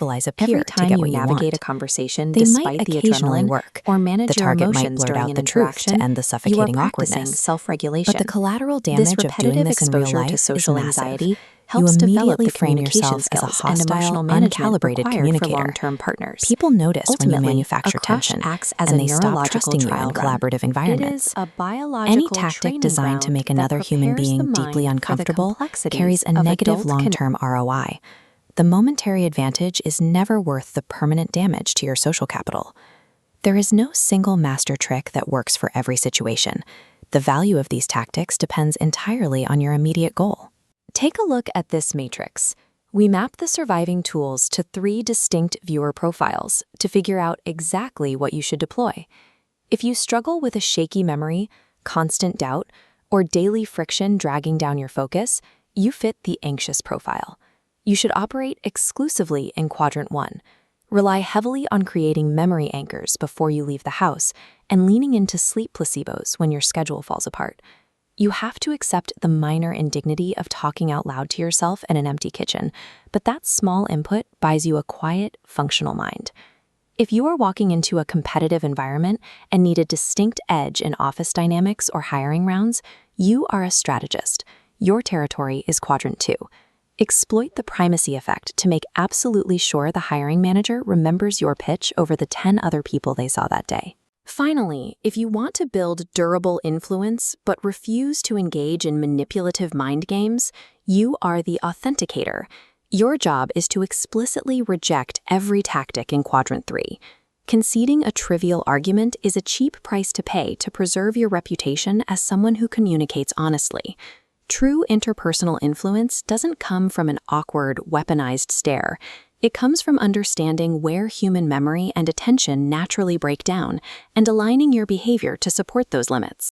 stabilize a peer Every to time get you what you navigate want. a conversation They despite might the occasionally adrenaline work. or manage The your target might emotions blurt during out an the truth to interaction, end the you are suffocating practicing awkwardness. self-regulation. But the collateral This damage of doing repetitive this in real exposure to life is social massive. anxiety helps develop immediately the frame communication yourself as a skills and hostile, emotional management uncalibrated required for communicator. long-term partners. People notice when you Ultimately, manufacture a crush tension, acts as and a they stop neurological trusting you in trial run. collaborative It environments. is a biological Any tactic training designed to ground make that another human prepares the being deeply mind for the uncomfortable complexities carries a of negative adult long-term ROI. The momentary advantage is never worth the permanent damage to your social capital. There is no single master trick that works for every situation. The value of these tactics depends entirely on your immediate goal. Take a look at this matrix. We map the surviving tools to 3 distinct viewer profiles to figure out exactly what you should deploy. If you struggle with a shaky memory, constant doubt, or daily friction dragging down your focus, you fit the anxious profile. You should operate exclusively in Quadrant 1. Rely heavily on creating memory anchors before you leave the house and leaning into sleep placebos when your schedule falls apart. You have to accept the minor indignity of talking out loud to yourself in an empty kitchen, but that small input buys you a quiet, functional mind. If you are walking into a competitive environment and need a distinct edge in office dynamics or hiring rounds, you are a strategist. Your territory is Quadrant 2. Exploit the primacy effect to make absolutely sure the hiring manager remembers your pitch over the 10 other people they saw that day. Finally, if you want to build durable influence but refuse to engage in manipulative mind games, you are the authenticator. Your job is to explicitly reject every tactic in Quadrant 3. Conceding a trivial argument is a cheap price to pay to preserve your reputation as someone who communicates honestly. True interpersonal influence doesn't come from an awkward, weaponized stare. It comes from understanding where human memory and attention naturally break down and aligning your behavior to support those limits.